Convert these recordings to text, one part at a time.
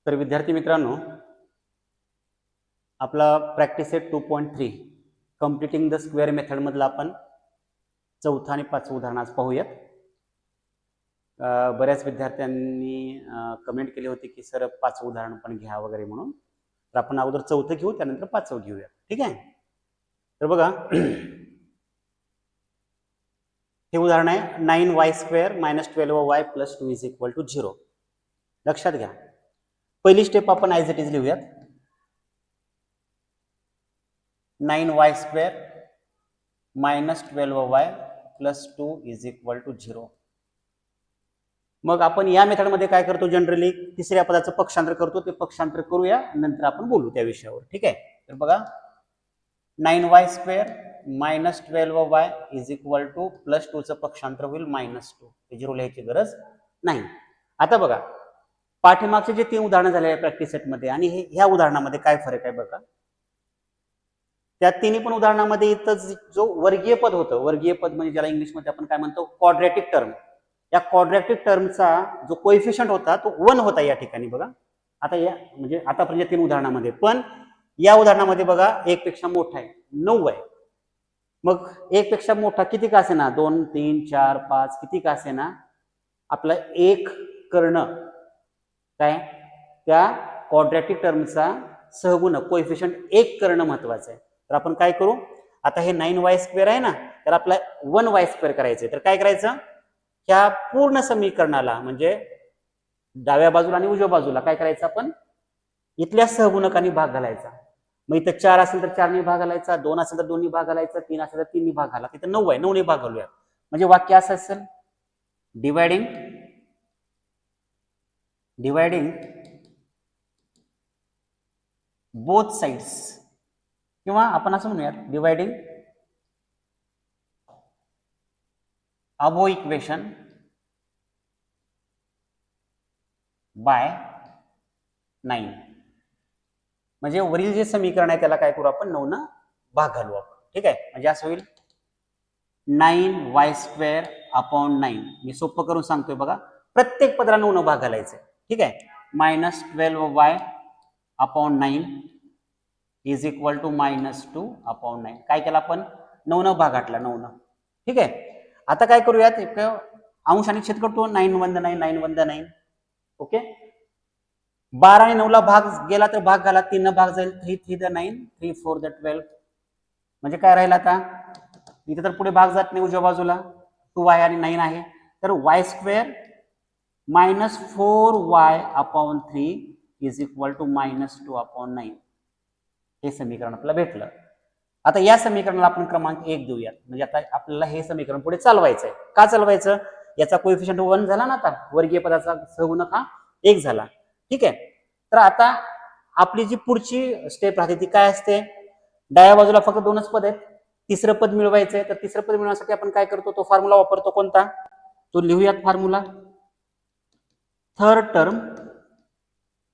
तर विद्यार्थी मित्रांनो, आपला practice set 2.3 completing the square method मधला आपण चौथा आणि पाचवं उदाहरण आज पाहूयात. बऱ्याच विद्यार्थ्यांनी कमेंट केली होती की सर पाचवं उदाहरण पण घ्या वगैरे म्हणून. तर आपण अगोदर चौथं घेऊ, त्यानंतर पाचवं घेऊया. ठीक आहे. तर बघा, हे उदाहरण आहे 9y² - 12y + 2 = 0. लक्षात घ्या, पहिली स्टेप आपण ॲज इट इज लिहूयात. 9y² - 12y + 2 = 0. मग आपण या मेथडमध्ये काय करतो, जनरली तिसऱ्या पदाचं पक्षांतर करतो. ते पक्षांतर करूया, नंतर आपण बोलू त्या विषयावर. ठीक आहे. तर बघा, 9y² - 12y + 2 चं पक्षांतर होईल -2. हे 0 लिहायची गरज नाही. आता बघा, पाठीमागचे जे 3 उदाहरणं झाले प्रॅक्टिस सेटमध्ये आणि ह्या उदाहरणामध्ये काय फरक आहे बघा. त्या तिन्ही पण उदाहरणामध्ये इथं जो वर्गीय पद होतं, वर्गीय पद म्हणजे ज्याला इंग्लिशमध्ये आपण काय म्हणतो, क्वाड्रॅटिक टर्म. या क्वाड्रॅटिक टर्मचा जो कोएफिशियंट होता तो 1 होता या ठिकाणी. बघा, आता या म्हणजे आतापर्यंत 3 उदाहरणामध्ये, पण या उदाहरणामध्ये बघा 1 पेक्षा मोठा आहे, 9 आहे. मग 1 पेक्षा मोठा किती का असेना, 2, 3, 4, 5 किती का असेना, आपला 1 कर्ण काय, त्या क्वाड्रॅटिक टर्मचा सहगुणक कोएफिशियंट 1 कर्ण महत्वाचं आहे. तर आपण काय करू, आता हे 9y² आहे ना, तर आपला 1y² करायचंय. तर काय करायचं, ह्या पूर्ण समीकरणाला म्हणजे डाव्या बाजूला आणि उजव्या बाजूला काय करायचं, आपण इथल्या सहगुणकांनी भाग घालायचा. मग इथं 4 असेल तर 4 ने भाग घालायचा, 2 असेल तर 2 ने भाग घालायचा, 3 असेल तर 3 ने भाग घाला. तिथं 9 आहे, 9 ने भाग घालूया. म्हणजे वाक्य असं असेल, डिवायडिंग बोथ साइड्स, किंवा आपण असं म्हणूयात डिवायडिंग अबो इक्वेशन बाय 9. म्हणजे वरील जे समीकरण आहे त्याला काय करू, आपण 9 न भाग घालू आपण. ठीक आहे. म्हणजे असं होईल 9y² / 9. मी सोपं करून सांगतोय बघा, प्रत्येक पदाला 9 न भाग घालायचे. ठीक आहे. -12y / 9 = -2/9. काय केलं आपण, 9 न भाग घातला, 9 न. ठीक आहे. आता काय करूयात, एक अंश आणि छेद करतो. 9 × 9 9 × 9. ओके. 12 आणि 9 ला भाग गेला तर भाग घाला, 3 न भाग जाईल, 3 3 = 9, 3 4 = 12. म्हणजे काय राहिलं आता, इथे तर पुढे भाग जात नाही उजव्या बाजूला, 2y आणि 9 आहे. तर y² - 4y / 3 = -2/9. हे समीकरण आपल्याला भेटलं. आता या समीकरणाला आपण क्रमांक 1 देऊयात. म्हणजे आता आपल्याला हे समीकरण पुढे चालवायचं आहे. का चालवायचं, याचा कोएफिशियंट 1 झाला ना, आता वर्गीय पदाचा सहगुणक हा 1 झाला. ठीक आहे. तर आता आपली जी पुढची स्टेप राहते ती काय असते, डाव्या बाजूला फक्त 2च पद आहेत, तिसरं पद मिळवायचंय. तर तिसरं पद मिळवण्यासाठी आपण काय करतो, तो फॉर्म्युला वापरतो. कोणता, तो लिहूयात फॉर्म्युला. थर्ड टर्म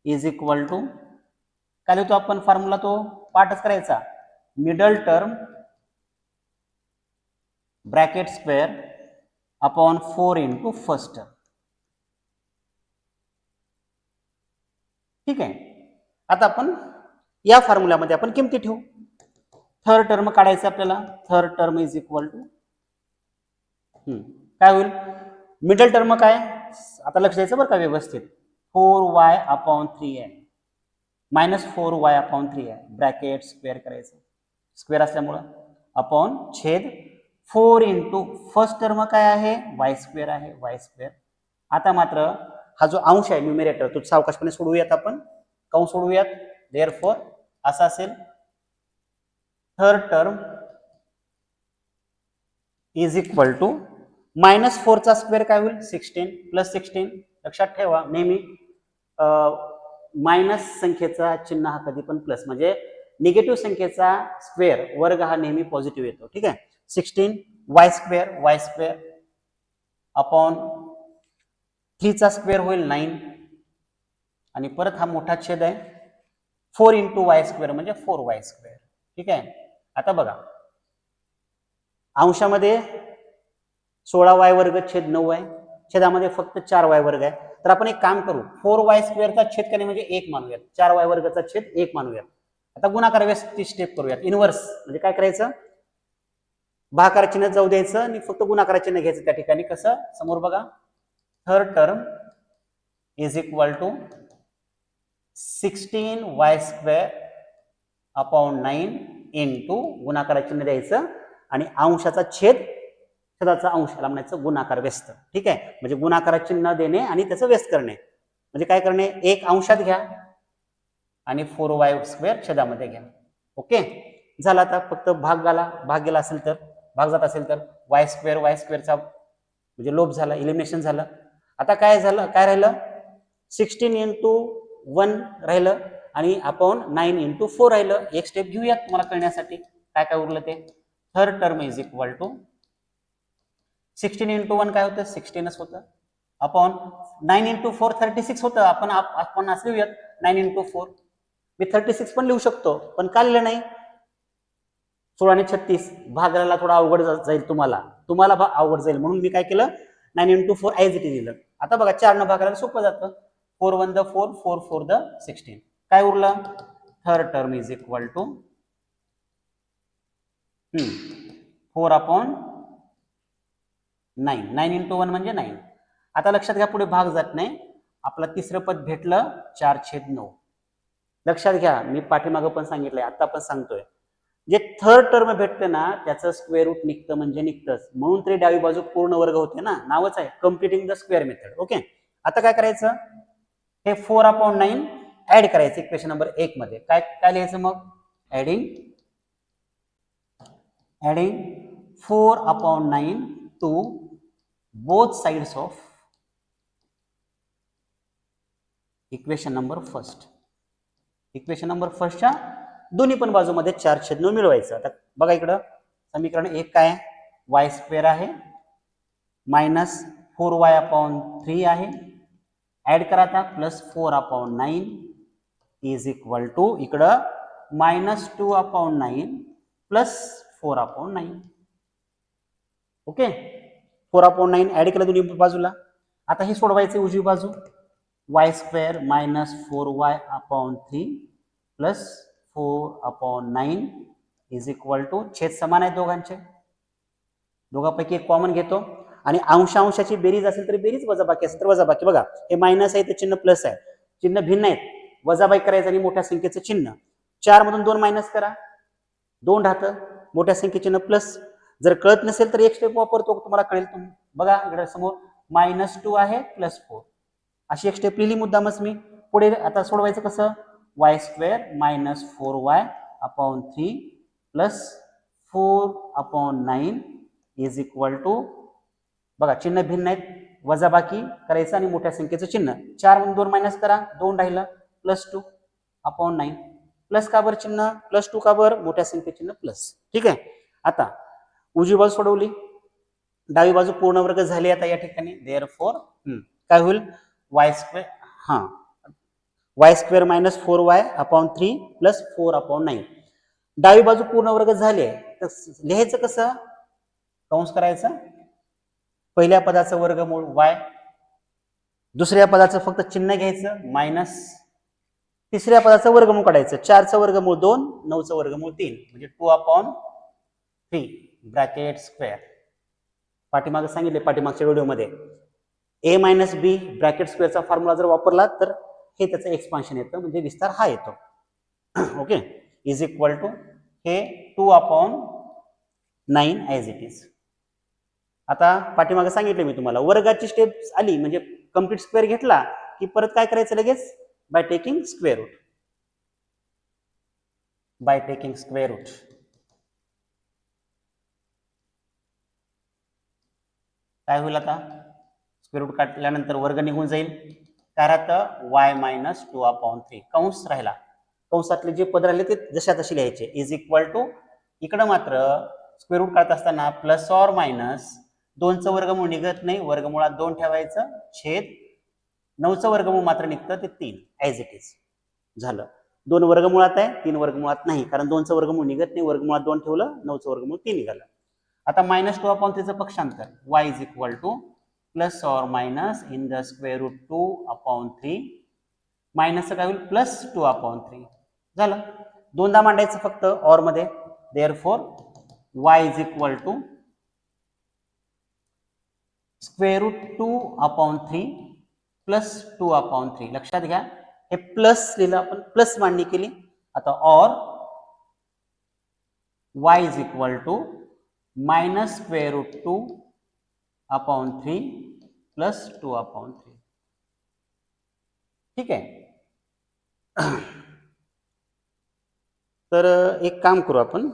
= काय लिहितो आपण फॉर्म्युला, तो पाठच करायचा, middle term bracket square / 4 × first term. ठीक आहे. आता आपण या फॉर्म्युल्यामध्ये आपण किमती ठेवू. थर्ड टर्म काढायचं आपल्याला. थर्ड टर्म = काय होईल, मिडल टर्म काय, आता लक्ष द्यायचं बरं का व्यवस्थित, 4y / 3 आहे, -4y / 3 आहे, ब्रॅकेट स्क्वेअर करायचं, स्क्वेअर असल्यामुळं अपॉन छेद 4 × फर्स्ट टर्म काय आहे, y² आहे, y². आता मात्र हा जो अंश आहे न्यूमरेटर, तो सावकाशपणे सोडवूयात आपण, कंस सोडवूयात. देअरफॉर असं असेल, थर्ड टर्म = -4 चा स्क्वेअर काय होईल, 16 + 16. लक्षात ठेवा, नेहमी मायनस संख्येचा चिन्ह हा कधी पण प्लस, म्हणजे निगेटिव्ह संख्येचा स्क्वेअर वर्ग हा नेहमी पॉझिटिव्ह येतो. ठीक आहे. 16 y² अपॉन 3 चा स्क्वेअर होईल 9, आणि परत हा मोठा छेद आहे, 4 × y² म्हणजे 4y². ठीक आहे. आता बघा, अंशामध्ये 16y² - 9 आहे, छेदामध्ये फक्त 4y² आहे. तर आपण एक काम करू, 4y स्क्वेअरचा छेद करणे म्हणजे 1 मानूयात, 4y वर्गाचा छेद 1 मानूयात. आता गुणाकार व्यस्ती स्टेप करूयात. इनव्हर्स म्हणजे काय करायचं, भागाकार चिन्ह जाऊ द्यायचं आणि फक्त गुणाकार चिन्ह घ्यायचं त्या ठिकाणी. कसं, समोर बघा, third term is equal to 16y square upon 9 into गुणाकार चिन्ह द्यायचं आणि अंशाचा छेद, छेदाचा अंश याला म्हणायचं गुणाकार व्यस्त. ठीक आहे, म्हणजे गुणाकार चिन्ह देणे आणि त्याचं व्यस्त करणे म्हणजे काय करणे, एक अंशात घ्या आणि 4y स्क्वेअर छेदामध्ये घ्या. ओके, झाला. आता फक्त भाग गेला असेल तर, भाग जात असेल तर y स्क्वेअरचा म्हणजे लोप झाला, इलिमिनेशन झालं. आता काय झालं, काय राहिलं, 16 इंटू 1 राहिलं आणि अपॉन 9 इंटू 4 राहिलं. एक स्टेप घेऊयात तुम्हाला कळण्यासाठी. काय काय उरलं ते, third term is equal to 16 into 1 काय होतं, 16च होतं, अपॉन 9 इंटू 4 36 होतं. आपण असं लिहूयात 9 इंटू 4. मी 36 पण लिहू शकतो, पण का लिहिलं नाही, 16 आणि 36 भागाला थोडा अवघड जाईल, तुम्हाला अवघड जाईल म्हणून मी काय केलं, 9 इंटू 4 ॲज इट इज लिहिलं. आता बघा 4 न भागाला सोपं जातं, 4 1 द 4, 4 4 द 16. काय उरलं, third term is equal to 4 upon 9. 9 into 1 म्हणजे 9. आता लक्षात घ्या, पुढे भाग जात नाही, आपलं तिसरं पद भेटलं 4/9. लक्षात घ्या, मी पाठीमागं पण सांगितलंय, आता पण सांगतोय, जे थर्ड टर्म भेटते ना त्याचं स्क्वेअर रूट निघतं म्हणजे निघतंच, म्हणून तरी डावी बाजू पूर्ण वर्ग होते ना, नावच आहे completing the square method. Okay, आता काय करायचं, हे 4 अपॉन 9 ऍड करायचं इक्वेशन नंबर 1 मध्ये. काय काय लिहायचं मग, adding 4 upon 9 to both sides of equation number first. Equation number फर्स्टच्या दोन्ही पण बाजूमध्ये 4/9 मिळवायचं. आता बघा इकडं समीकरण 1 काय आहे, y स्क्वेअर आहे मायनस 4y अपॉन 3 आहे, ऍड करा आता, plus 4 upon 9 is equal to इकडं minus 2 upon 9 plus 4 upon 9. Okay, 4 upon 9 add केलं दोन्ही बाजूला. आता हे सोडवायचे उजवी बाजू, y square minus 4y upon 3 plus 4 upon 9 is equal to, छेद समान आहेत दोघांचे, दोघांपैकी एक कॉमन घेतो आणि अंशाची बेरीज असेल तर बेरीज, वजाबाकी असेल तर वजाबाकी. बघा हे मायनस आहे तर चिन्ह प्लस आहे, चिन्ह भिन्न आहेत, वजाबाकी करायचं आणि मोठ्या संख्येचं चिन्ह. 4 मधून 2 मायनस करा, 2 राहतं, मोठ्या संख्येचे चिन्ह प्लस. जर कळत नसेल तर एक स्टेप वापरतो, तुम्हाला कळेल. बघा इकडे समोर -2 आहे प्लस 4, अशी एक स्टेप लिहिली मुद्दामच मी. पुढे आता सोडवायचं कसं, y square minus 4y upon 3 plus 4 upon 9 is equal to, बघा चिन्ह भिन्न आहेत, वजाबाकी करायचं आणि मोठ्या संख्येचं चिन्ह. 4 मधून 2 मायनस करा, 2 राहिलं, प्लस 2 अपॉन 9. प्लस का बरं चिन्ह, प्लस 2 का बरं, मोठ्या संख्येचं चिन्ह प्लस. ठीक आहे, आता उजवी बाजू सोडवली, डावी बाजू पूर्ण वर्ग झाली आता या ठिकाणी. देअरफॉर काय होईल, y square minus 4y upon 3 plus 4 upon 9. डावी बाजू पूर्ण वर्ग झाली आहे, तर लिहायचं कसं, कंस करायचा, पहिल्या पदाचं वर्गमूळ y, दुसऱ्या पदाचं फक्त चिन्ह घ्यायचं मायनस, तिसऱ्या पदाचं वर्गमूळ काढायचं, 4चं वर्गमूळ 2, 9चं वर्गमूळ 3 म्हणजे 2 अपॉन 3 ब्रॅकेट स्क्वेअर. पाठीमागे सांगितले पाठीमागच्या व्हिडिओमध्ये, a मायनस बी ब्रॅकेट स्क्वेअरचा फॉर्म्युला जर वापरला तर हे त्याचं एक्सपान्शन येतं, म्हणजे विस्तार हा येतो. ओके, इज इक्वल टू हे 2 अपॉन 9 ॲज इट इज. आता पाठीमागे सांगितले मी तुम्हाला, वर्गाची स्टेप आली म्हणजे कम्प्लीट स्क्वेअर घेतला की परत काय करायचं लगेच, by taking square root. By taking square root काय होईल, आता स्क्वेअर रूट काढल्यानंतर वर्ग निघून जाईल. काय राहतं, y मायनस 2 अपॉन 3, कंस राहिला, कंसातले जे पद राहिले ते जशा तसे लिहायचे, इज इक्वल टू, इकडं मात्र स्क्वेअर रूट काढत असताना प्लस ऑर मायनस 2चं वर्गमूळ निघत नाही, वर्गमुळात 2 ठेवायचं, छेद 9चं वर्गमूळ मात्र निघतं ते 3 ॲज इट इज. झालं, 2 वर्गमुळात आहे, 3 वर्गमुळात नाही, कारण 2चं वर्गमूळ निघत नाही, वर्गमुळात 2 ठेवलं, 9चं वर्गमूळ 3 निघालं. आता -2 अपॉन 3चं पक्षांतर, y is equal to plus or minus in the square root 2/3 minus काय होईल प्लस 2/3 झालं. दोनदा मांडायचं फक्त ऑर मध्ये. Therefore y is equal to square root 2/3 plus 2/3. लक्षात घ्या हे प्लस लिहिलं आपण, प्लस मांडणी केली. आता or y is equal to minus square root 2/3 plus 2/3. ठीक आहे. तर एक काम करू आपण,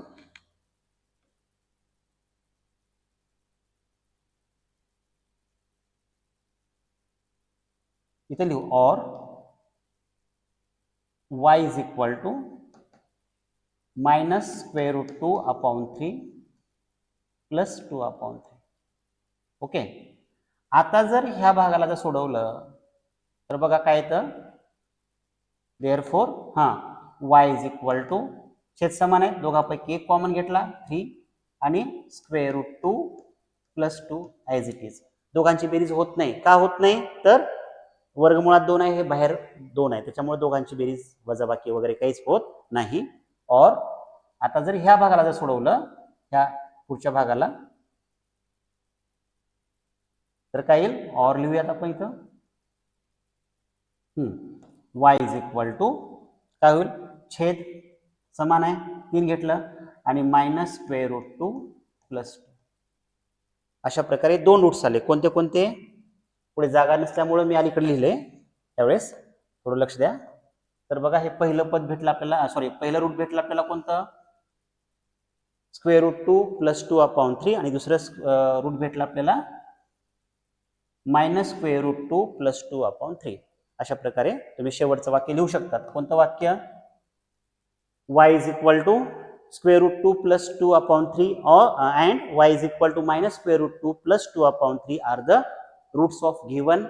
इथे लिहू or y is equal to minus square root 2/3 plus 2/3. Okay. आता जर ह्या भागाला जर सोडवलं तर बघा काय येतं, therefore y is equal to छेद समान आहे, दोघांपैकी एक कॉमन घेतला 3 आणि square root 2 plus 2 as it is. दोघांची बेरीज होत नाही. का होत नाही तर वर्गमुळात 2 आहे, हे बाहेर 2 आहे, त्याच्यामुळे दोघांची बेरीज वजाबाकी वगैरे काहीच होत नाही. और आता जर ह्या भागाला जर सोडवलं ह्या पुढच्या भागाला तर काय येईल, और लिहूयात आपण इथं y इज इक्वल टू काय होईल, छेद समान आहे 3 घेतलं आणि मायनस स्क्वेअर रूट 2 प्लस 2. अशा प्रकारे 2 रूट्स आले. कोणते कोणते, पुढे जागा नसल्यामुळे मी अलीकडे लिहिले, त्यावेळेस थोडं लक्ष द्या. तर बघा हे पहिलं पद भेटलं आपल्याला, सॉरी पहिलं रूट भेटलं आपल्याला कोणतं, स्क्वेअर रूट 2 प्लस 2/3 आणि दुसरं रूट भेटलं आपल्याला मायनस स्क्वेअर रूट 2 प्लस 2/3. अशा प्रकारे तुम्ही शेवटचं वाक्य लिहू शकतात. कोणतं वाक्य, y is equal to square root 2 plus 2/3 or and y is equal to minus square root 2 plus 2/3 are the roots of given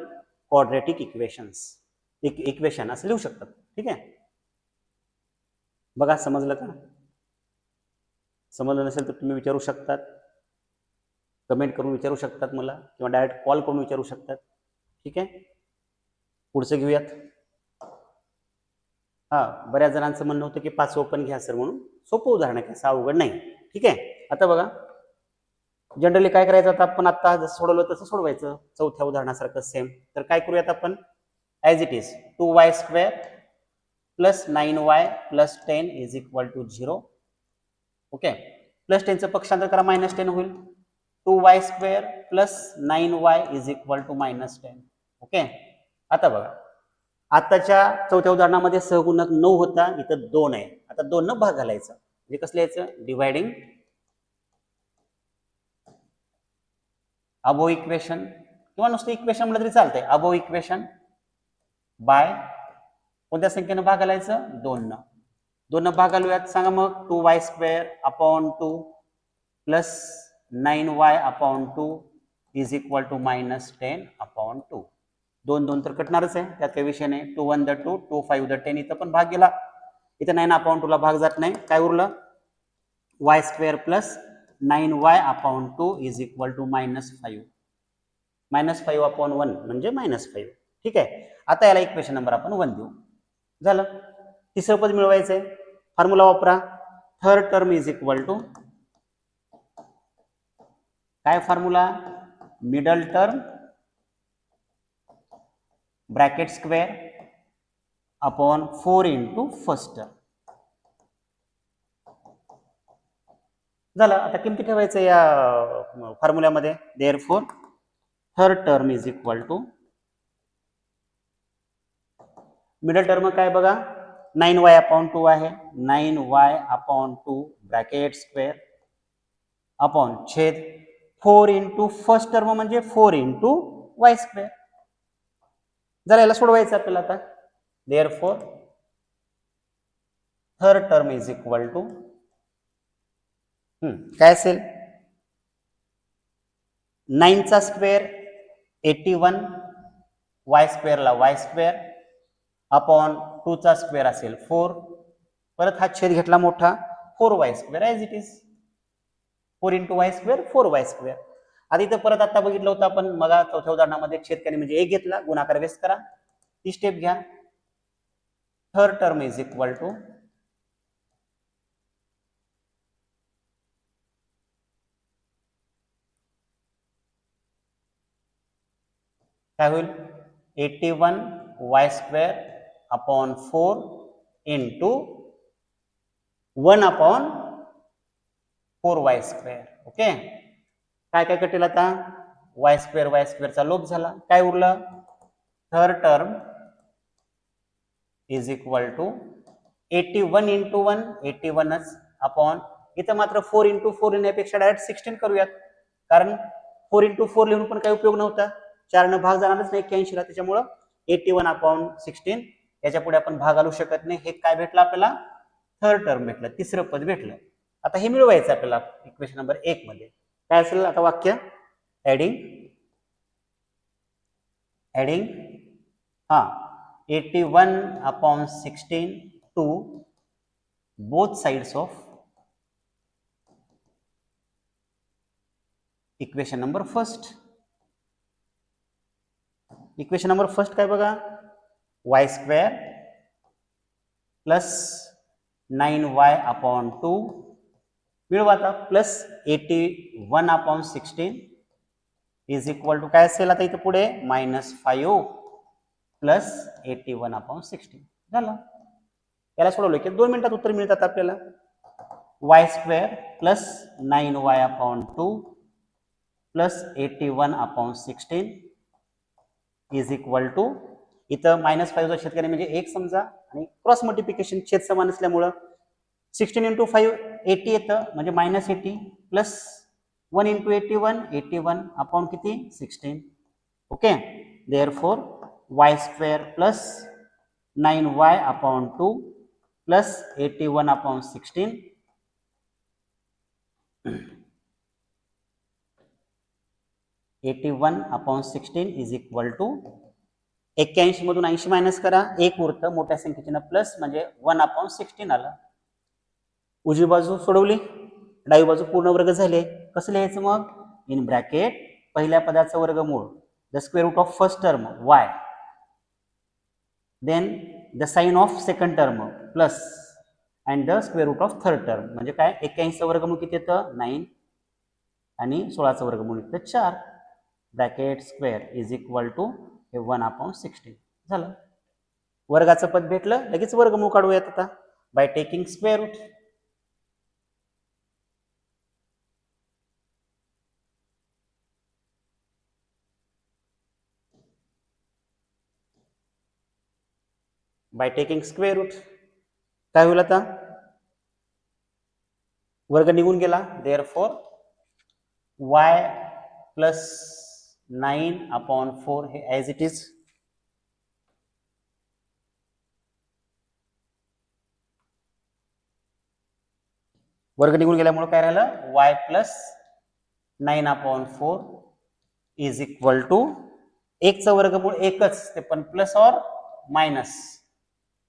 quadratic equations. Equation असं लिहू शकतात. ठीक आहे. बघा समजलं का? समजलं नसेल तर तुम्ही विचारू शकतात, कमेंट करून विचारू शकतात मला, किंवा डायरेक्ट कॉल करून विचारू शकतात. ठीक आहे. पुढचं घेऊयात. बऱ्याच जणांचं म्हणणं होतं की 5 ओपन घ्या सर म्हणून. सोपं उदाहरण आहे, कसं अवघड नाही. ठीक आहे. आता बघा जनरली काय करायचं, आता आपण आता जसं सोडवलं तसं सोडवायचं, चौथ्या उदाहरणासारखं सेम. तर काय करूयात आपण, as it is 2y² plus 9y plus 10 is equal to 0. Okay. Plus 10चं पक्षांतर करा, मायनस 10 होईल. 2y² plus 9y is equal to minus 10. Okay. आता बघा आताच्या चौथ्या उदाहरणामध्ये सहगुणक 9 होता, इथं 2 आहे. आता 2 न भाग घालायचा, म्हणजे कसं लिहायचं, डिवायडिंग अबो इक्वेशन, किंवा नुसतं इक्वेशन म्हटलं तरी चालतंय, अबो इक्वेशन बाय कोणत्या संख्येनं भाग घालायचं, 2 न. 2 न भाग घालूयात. सांगा मग, 2y² plus 9y/2 is equal to minus 10/2. 2 2 तर कटणारच आहे, त्यात काही विषय नाही. 2 1 2, 2 5 10, इथं पण भाग गेला, इथं 9/2 ला भाग जात नाही. काय उरलं, y² plus 9y/2 is equal to minus 5. Minus 5/1 म्हणजे मायनस 5. ठीक आहे. आता याला इक्वेशन नंबर आपण 1 देऊ. झालं. तिसरं पद मिळवायचंय, फॉर्म्युला वापरा. Third term is equal to काय formula, middle term bracket square upon 4 into first term. झालं. आता किमती ठेवायचं या फॉर्म्युल्यामध्ये. Therefore third term is equal to, middle term काय बघा, 9y/2 आहे, 9y/2 ब्रॅकेट स्क्वेअर अपॉन छेद 4 इंटू फर्स्ट टर्म म्हणजे 4 इंटू y². जरा याला सोडवायचं आपल्याला आता. Therefore third term is equal to काय असेल, 9चा स्क्वेअर 81, y² ला y² अपॉन 2चा स्क्वेअर असेल 4, परत हा छेद घेतला मोठा, 4y² as it is, 4 into y² 4y². आधी तर परत आता बघितलं होतं आपण मग चौथ्या उदाहरणामध्ये छेदकाने म्हणजे एक घेतला, गुणाकार व्यस्त करा, ती स्टेप घ्या. Third term is equal to काय होईल 81y² upon 4 into 1/4y². Okay, काय काय कटेल आता y² चा लोप झाला, काय उरलं third term is equal to 81 into 1 81च अपॉन इथं मात्र 4 इंटू 4 लिहिण्यापेक्षा डायरेक्ट 16 करूयात, कारण 4 इंटू 4 लिहून पण काही उपयोग नव्हता, 4 भाग जाणारच नाही 81 ला, त्याच्यामुळं 81 अपॉन 16 याच्या पुढे आपण भाग घालू शकत नाही. हे काय भेटलं आपल्याला थर्ड टर्म भेटलं, तिसरं पद भेटलं. आता हे मिळवायचं आपल्याला इक्वेशन नंबर 1 मध्ये. काय असेल आता वाक्य ऍडिंग हा 81 upon 16 to both sides of equation number first. Equation number first काय बघा y² प्लस 9y अपॉन 2 मिळवा आता plus 81 upon 16 is equal to काय असेल आता इथं पुढे -5 प्लस 81 अपॉन 16 झालं. याला सोडवलं की 2 मिनिटात उत्तर मिळतात आपल्याला. y² plus 9y upon 2 plus 81 upon 16 is equal to इथं -5 छेदकाने म्हणजे 1 समजा आणि क्रॉस मल्टिप्लिकेशन छेद समान असल्यामुळं 16 इंटू 5 80 येतं म्हणजे -80 प्लस 1 इंटू 81 81 अपॉन किती 16. Okay, therefore y² plus 9y upon 2 plus 81 upon 16 81 upon 16 is equal to 81 मधून 80 मायनस करा, 1 उरतं, मोठ्या संख्येचे प्लस म्हणजे 1 अपॉन 16 आलं. उजवी बाजू सोडवली, डावी बाजू पूर्ण वर्ग झाले. कसं लिहायचं मग इन ब्रॅकेट पहिल्या पदाचं वर्गमूळ the square root of first term y, then the sign of second term plus and the square root of third term. म्हणजे काय 81चं वर्गमूळ किती येतं 9 आणि 16चं वर्गमूळ येतं 4. Bracket square is equal to 1 upon 16 झालं. वर्गाचं पद भेटलं, लगेच वर्गमूळ काढूयात आता by taking square root. By taking square root काय होईल आता वर्ग निघून गेला, देअरफॉर y प्लस 9 अपॉन 4 हे ॲज इट इज. वर्ग निघून गेल्यामुळे काय राहिलं y plus 9 upon 4 is equal to 1चं वर्गमूळ 1च ते पण प्लस और मायनस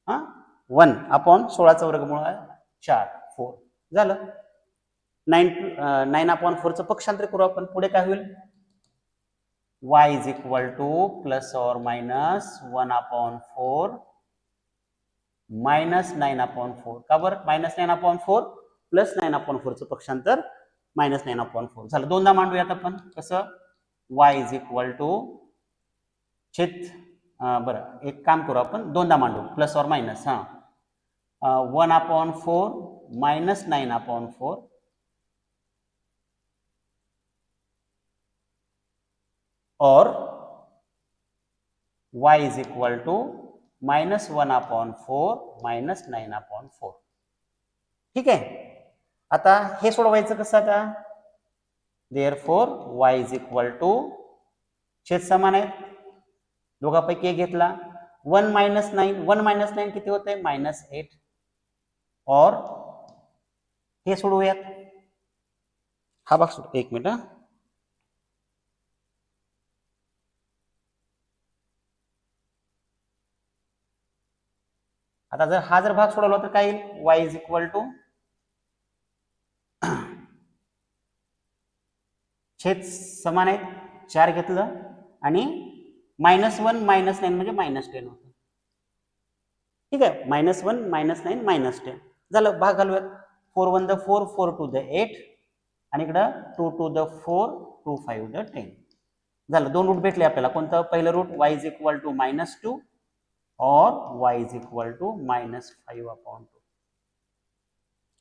1 अपॉन 16चं वर्गमूळ 4 4 झालं. 9 अपॉन 4चं पक्षांतर करू आपण, पुढे काय होईल y is equal to plus or minus 1 upon 4 minus 9 upon 4. का बरं -9 अपॉन 4 प्लस 9 अपॉन 4चं पक्षांतर -9 अपॉन 4 झालं. दोनदा मांडूयात आपण कसं y इज इक्वल टू छेद बरं एक काम करू आपण दोनदा मांडू plus or minus 1 upon 4 minus 9 upon 4 और y is equal to -1 upon 4 minus 9 upon 4. ठीक आहे. आता हे सोडवायचं कसं आता therefore y is equal to छेद समान आहेत, दोघांपैकी एक घेतला 1 मायनस 9 1 मायनस 9 किती होते -8 और हे सोडवूयात. हा भाग सोड, एक मिनिट आता जर हा जर भाग सोडवला तर काय येईल y इज इक्वल टू छेद समान आहेत, 4 घेतलं आणि -1 -9 म्हणजे -10 होतं. ठीक आहे, -1 -9 -10 झालं. भाग घालूयात. 4 1 द 4, 4 2 द 8 आणि इकडं 2 2 द 4, 2 5 द 10 झालं. 2 रूट भेटले आपल्याला. कोणतं पहिलं root y is equal to -2 और y is equal to -5/2.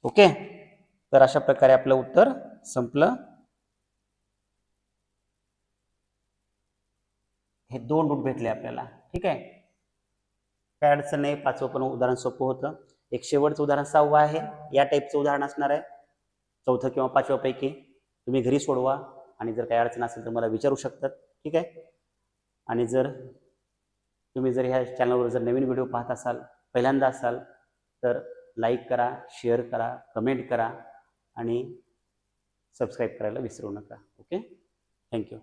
Okay, तर अशा प्रकारे आपलं उत्तर संपलं. हे 2 रूट भेटले आपल्याला. ठीक आहे, काय अडचण नाही. 5वं पण उदाहरण सोपं होतं. एक शेवटचं उदाहरण 6वं आहे. या टाईपचं उदाहरण असणार आहे, 4थं किंवा 5व्या पैकी. तुम्ही घरी सोडवा आणि जर काही अडचण असेल तर मला विचारू शकतात. ठीक आहे, आणि जर तुम्ही जर ह्या चॅनलवर जर नवीन व्हिडिओ पाहत असाल, पहिल्यांदा असाल, तर लाईक करा, शेअर करा, कमेंट करा आणि सबस्क्राईब करायला विसरू नका. Okay, thank you.